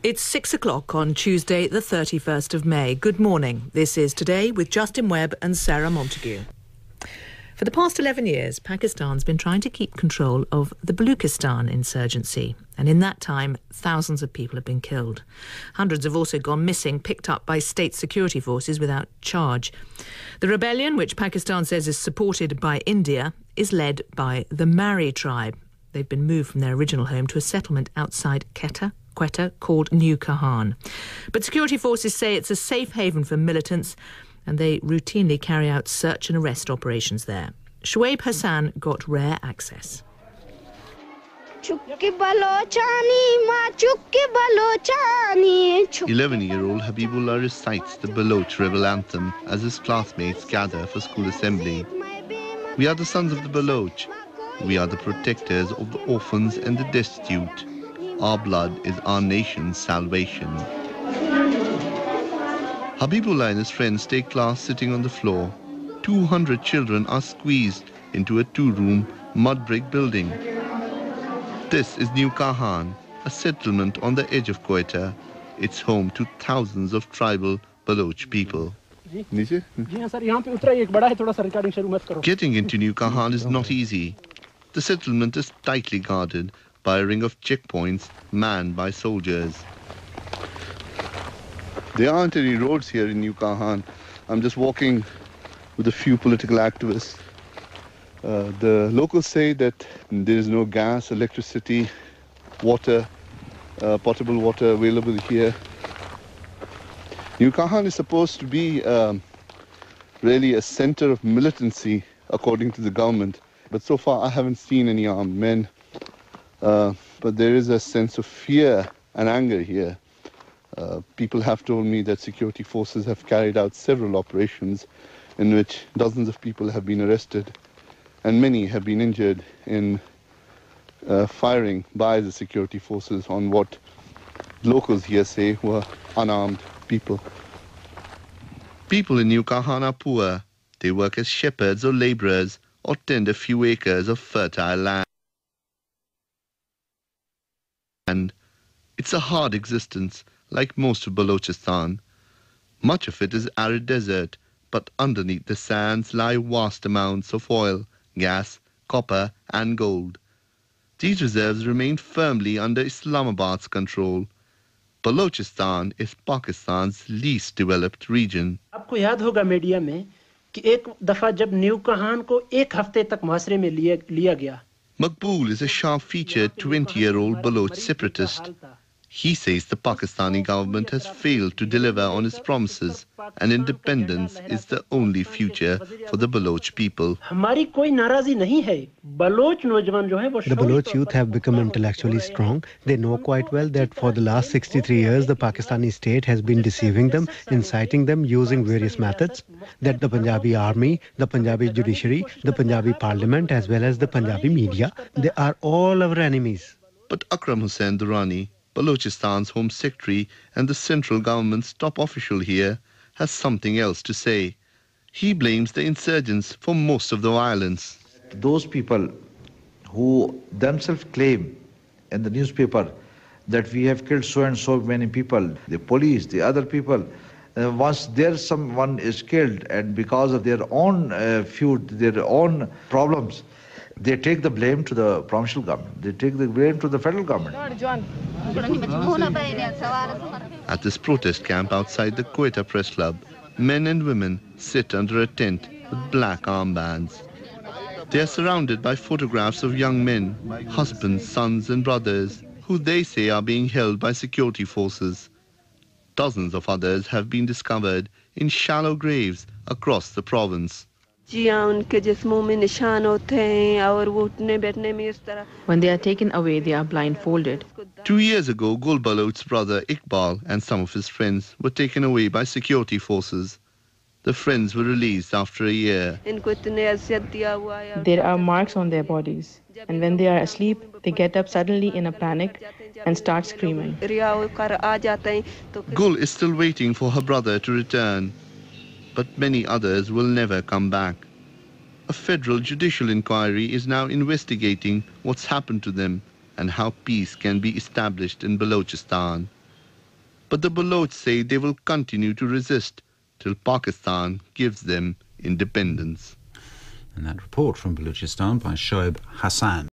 It's 6 o'clock on Tuesday, the 31st of May. Good morning. This is Today with Justin Webb and Sarah Montague. For the past 11 years, Pakistan's been trying to keep control of the Balochistan insurgency. And in that time, thousands of people have been killed. Hundreds have also gone missing, picked up by state security forces without charge. The rebellion, which Pakistan says is supported by India, is led by the Mari tribe. They've been moved from their original home to a settlement outside Quetta called New Kahan. But security forces say it's a safe haven for militants and they routinely carry out search and arrest operations there. Shoaib Hassan got rare access. 11-year-old Habibullah recites the Baloch rebel anthem as his classmates gather for school assembly. We are the sons of the Baloch. We are the protectors of the orphans and the destitute. Our blood is our nation's salvation. Habibullah and his friends take class sitting on the floor. 200 children are squeezed into a two-room mud brick building. This is New Kahan, a settlement on the edge of Quetta. It's home to thousands of tribal Baloch people. Getting into New Kahan is not easy. The settlement is tightly guarded by a ring of checkpoints manned by soldiers. There aren't any roads here in New Kahan. I'm just walking with a few political activists. The locals say that there is no gas, electricity, water, potable water available here. New Kahan is supposed to be really a center of militancy, according to the government. But so far I haven't seen any armed men. But there is a sense of fear and anger here. People have told me that security forces have carried out several operations in which dozens of people have been arrested and many have been injured in firing by the security forces on what locals here say were unarmed people. People in New Kahan are poor. They work as shepherds or labourers or tend a few acres of fertile land. And it's a hard existence, like most of Balochistan. Much of it is arid desert, but underneath the sands lie vast amounts of oil, gas, copper and gold. These reserves remain firmly under Islamabad's control. Balochistan is Pakistan's least developed region. आपको याद होगा media में कि एक दफा जब new कहान को एक हफ्ते तक मुहासरे में लिया गया. Maqbool is a sharp-featured 20-year-old Baloch separatist. He says the Pakistani government has failed to deliver on its promises and independence is the only future for the Baloch people. हमारी कोई नाराजी नहीं है. बलोच नौजवान जो है वो The Baloch youth have become intellectually strong. They know quite well that for the last 63 years the Pakistani state has been deceiving them, inciting them using various methods, that the Punjabi army, the Punjabi judiciary, the Punjabi parliament as well as the Punjabi media, they are all our enemies. But Akram Hussain Durrani, Balochistan's Home Secretary and the central government's top official here, has something else to say. He blames the insurgents for most of the violence. Those people who themselves claim in the newspaper that we have killed so and so many people, the police, the other people, once someone is killed and because of their own feud, their own problems, they take the blame to the provincial government. They take the blame to the federal government. At this protest camp outside the Quetta Press Club, men and women sit under a tent with black armbands. They are surrounded by photographs of young men, husbands, sons and brothers, who they say are being held by security forces. Dozens of others have been discovered in shallow graves across the province. When they are taken away, they are blindfolded. 2 years ago, Gul Baloch's brother Iqbal and some of his friends were taken away by security forces. The friends were released after a year. There are marks on their bodies, and when they are asleep, they get up suddenly in a panic and start screaming. Gul is still waiting for her brother to return, but many others will never come back. A federal judicial inquiry is now investigating what's happened to them and how peace can be established in Balochistan. But the Baloch say they will continue to resist till Pakistan gives them independence. And that report from Balochistan by Shoaib Hassan.